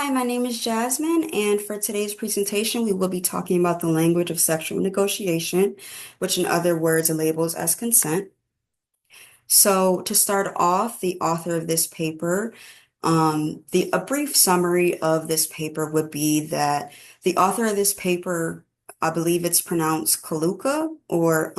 Hi, my name is Jasmine, and for today's presentation, we will be talking about the language of sexual negotiation, which in other words labels as consent. So to start off, the author of this paper, a brief summary of this paper would be that the author of this paper, I believe it's pronounced Kaluka, or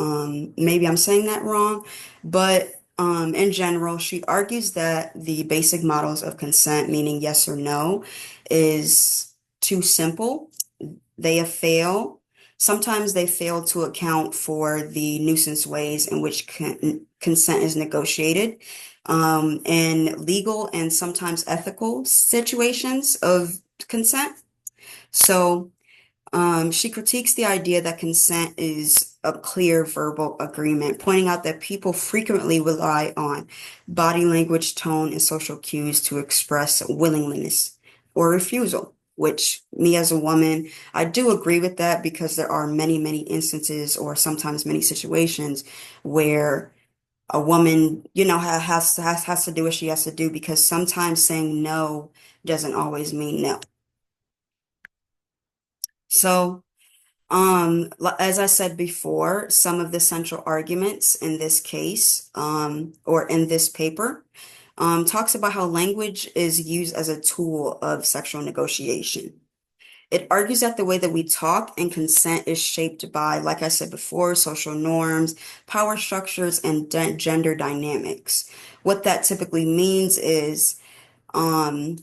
maybe I'm saying that wrong, but in general, she argues that the basic models of consent, meaning yes or no, is too simple. They fail. Sometimes they fail to account for the nuisance ways in which consent is negotiated, in legal and sometimes ethical situations of consent. So, she critiques the idea that consent is a clear verbal agreement, pointing out that people frequently rely on body language, tone, and social cues to express willingness or refusal, which me as a woman, I do agree with that because there are many, many instances or sometimes many situations where a woman, has to do what she has to do because sometimes saying no doesn't always mean no. So, as I said before, some of the central arguments in this case, or in this paper, talks about how language is used as a tool of sexual negotiation. It argues that the way that we talk and consent is shaped by, like I said before, social norms, power structures, and gender dynamics. What that typically means is, um,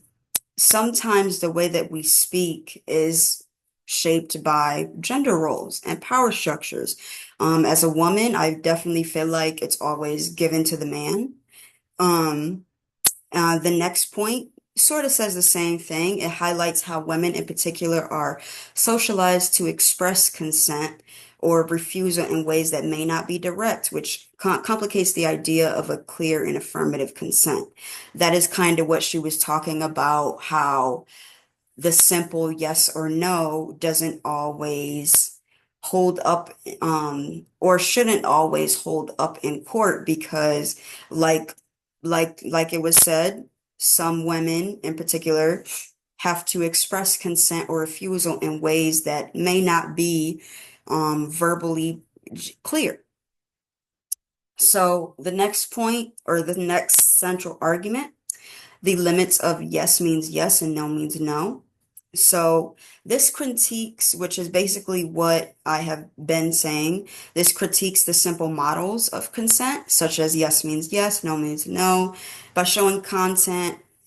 sometimes the way that we speak is shaped by gender roles and power structures. As a woman, I definitely feel like it's always given to the man. Um, the next point sort of says the same thing. It highlights how women in particular are socialized to express consent or refusal in ways that may not be direct, which complicates the idea of a clear and affirmative consent. That is kind of what she was talking about, how the simple yes or no doesn't always hold up, or shouldn't always hold up in court because like like it was said, some women in particular have to express consent or refusal in ways that may not be verbally clear. So the next point, or the next central argument, the limits of yes means yes and no means no. So this critiques, which is basically what I have been saying, this critiques the simple models of consent, such as yes means yes, no means no, by showing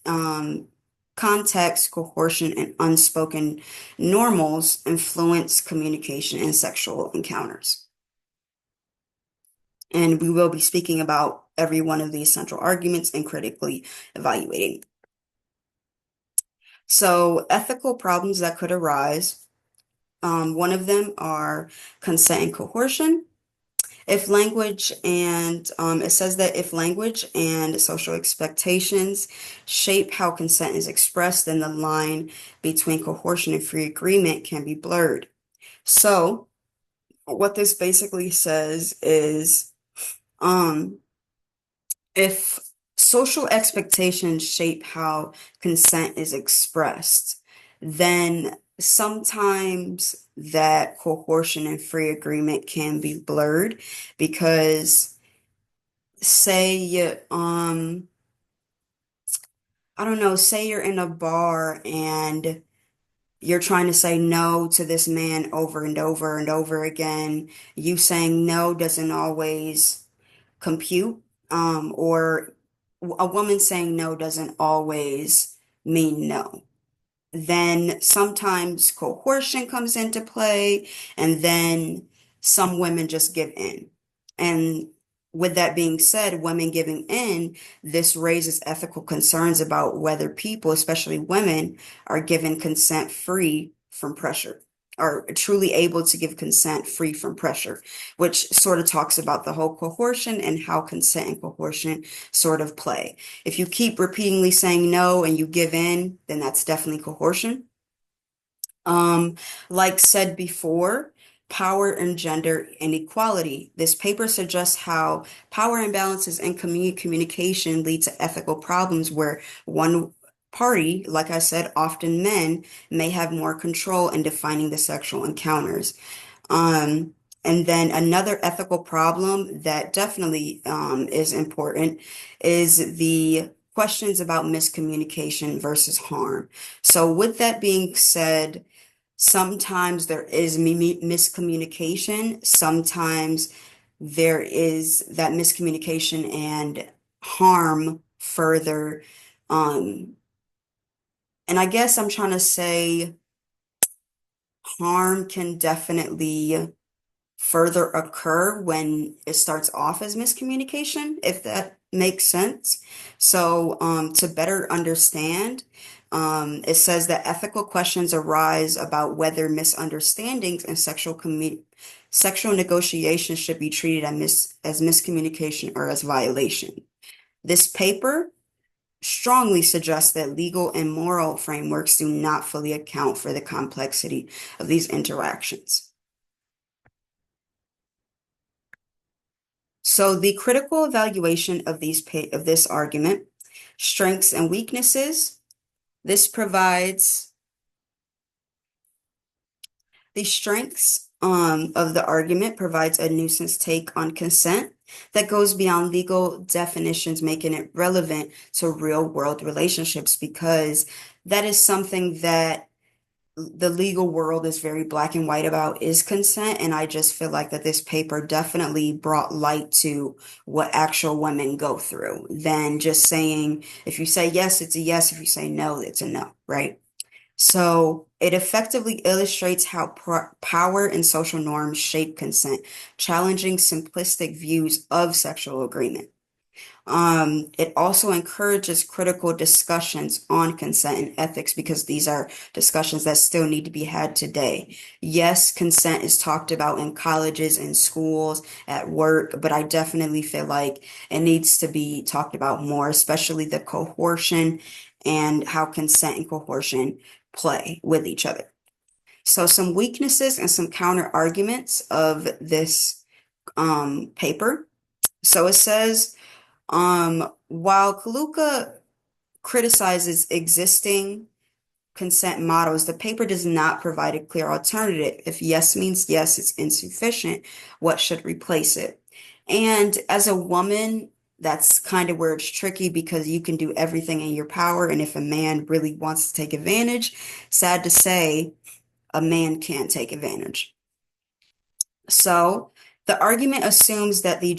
um, context, coercion, and unspoken normals influence communication and sexual encounters. And we will be speaking about every one of these central arguments and critically evaluating. So, ethical problems that could arise. One of them are consent and coercion. If language and It says that if language and social expectations shape how consent is expressed, then the line between coercion and free agreement can be blurred. So, what this basically says is, um, if social expectations shape how consent is expressed, then sometimes that coercion and free agreement can be blurred because say I don't know, say you're in a bar and you're trying to say no to this man over and over and over again. You saying no doesn't always compute, or a woman saying no doesn't always mean no. Then sometimes coercion comes into play, and then some women just give in. And with that being said, women giving in, this raises ethical concerns about whether people, especially women, are given consent free from pressure, are truly able to give consent free from pressure, which sort of talks about the whole coercion and how consent and coercion sort of play. If you keep repeatedly saying no and you give in, then that's definitely coercion. Um, like said before, power and gender inequality. This paper suggests how power imbalances and communication lead to ethical problems where one party, like I said, often men, may have more control in defining the sexual encounters. Um, and then another ethical problem that definitely is important is the questions about miscommunication versus harm. So, with that being said, sometimes there is miscommunication, sometimes there is that miscommunication and harm further. Um, and I guess I'm trying to say harm can definitely further occur when it starts off as miscommunication, if that makes sense. So, to better understand, it says that ethical questions arise about whether misunderstandings and sexual negotiations should be treated as miscommunication or as violation. This paper strongly suggests that legal and moral frameworks do not fully account for the complexity of these interactions. So the critical evaluation of of this argument, strengths and weaknesses, this provides the strengths of the argument provides a nuisance take on consent that goes beyond legal definitions, making it relevant to real world relationships because that is something that the legal world is very black and white about is consent. And I just feel like that this paper definitely brought light to what actual women go through than just saying, if you say yes, it's a yes. If you say no, it's a no, right? So it effectively illustrates how power and social norms shape consent, challenging simplistic views of sexual agreement. It also encourages critical discussions on consent and ethics because these are discussions that still need to be had today. Yes, consent is talked about in colleges and schools, at work, but I definitely feel like it needs to be talked about more, especially the coercion and how consent and coercion play with each other. So some weaknesses and some counter arguments of this paper. So it says, while Kaluka criticizes existing consent models, the paper does not provide a clear alternative. If yes means yes, it's insufficient, what should replace it? And as a woman, that's kind of where it's tricky because you can do everything in your power. And if a man really wants to take advantage, sad to say, a man can't take advantage. So the argument assumes that the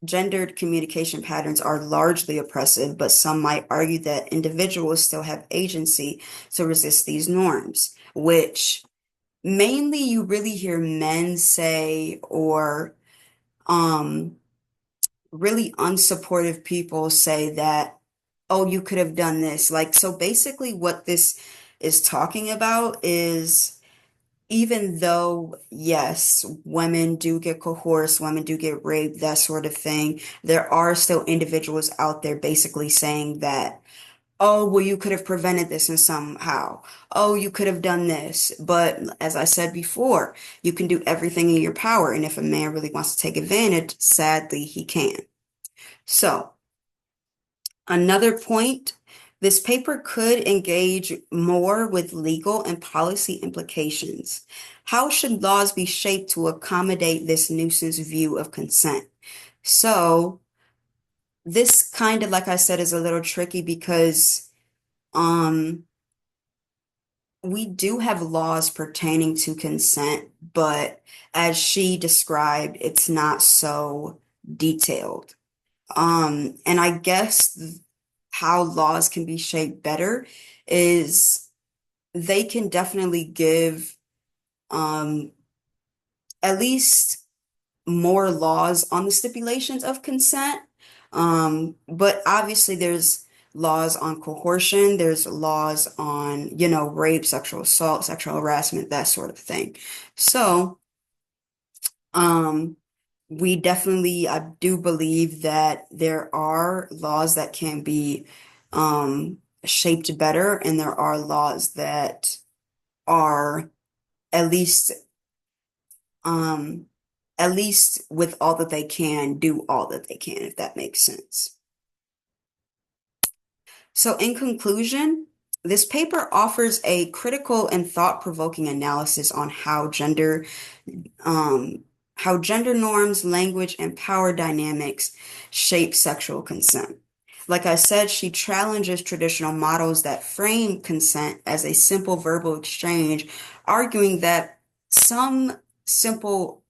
gendered communication patterns are largely oppressive, but some might argue that individuals still have agency to resist these norms, which mainly you really hear men say or um really unsupportive people say that, oh, you could have done this. Like, so basically what this is talking about is even though, yes, women do get coerced, women do get raped, that sort of thing, there are still individuals out there basically saying that, oh, well, you could have prevented this in somehow. Oh, you could have done this. But as I said before, you can do everything in your power. And if a man really wants to take advantage, sadly, he can. So, another point, this paper could engage more with legal and policy implications. How should laws be shaped to accommodate this nuisance view of consent? So, this kind of, like I said, is a little tricky because um, we do have laws pertaining to consent, but as she described, it's not so detailed. And I guess how laws can be shaped better is they can definitely give um, at least more laws on the stipulations of consent. But obviously there's laws on coercion, there's laws on, rape, sexual assault, sexual harassment, that sort of thing. So, um, we definitely, I do believe that there are laws that can be shaped better, and there are laws that are at least um at least with all that they can do all that they can, if that makes sense. So, in conclusion, this paper offers a critical and thought-provoking analysis on um, how gender norms, language, and power dynamics shape sexual consent. Like I said, she challenges traditional models that frame consent as a simple verbal exchange, arguing that some simple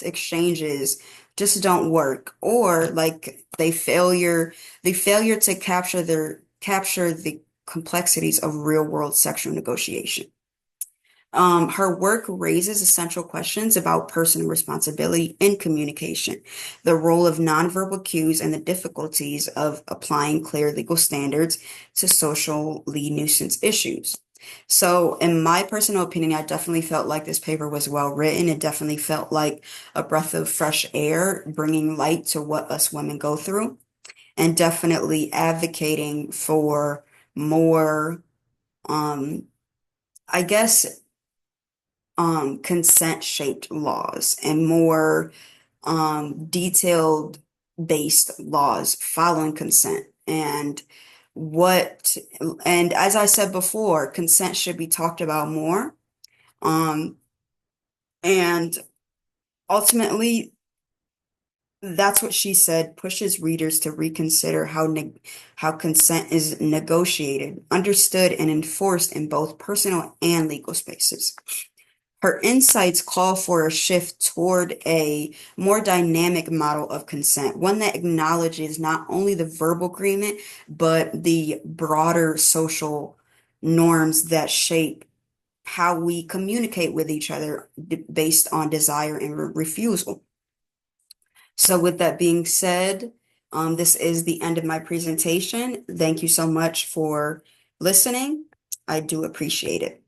exchanges just don't work, or like the failure to capture the complexities of real world sexual negotiation. Her work raises essential questions about personal responsibility in communication, the role of nonverbal cues, and the difficulties of applying clear legal standards to socially nuisance issues. So, in my personal opinion, I definitely felt like this paper was well written. It definitely felt like a breath of fresh air, bringing light to what us women go through, and definitely advocating for more, um, I guess, consent shaped laws and more detailed based laws following consent. What, and as I said before, consent should be talked about more. Um, and ultimately, that's what she said pushes readers to reconsider how consent is negotiated, understood, and enforced in both personal and legal spaces. Her insights call for a shift toward a more dynamic model of consent, one that acknowledges not only the verbal agreement, but the broader social norms that shape how we communicate with each other based on desire and refusal. So, with that being said, this is the end of my presentation. Thank you so much for listening. I do appreciate it.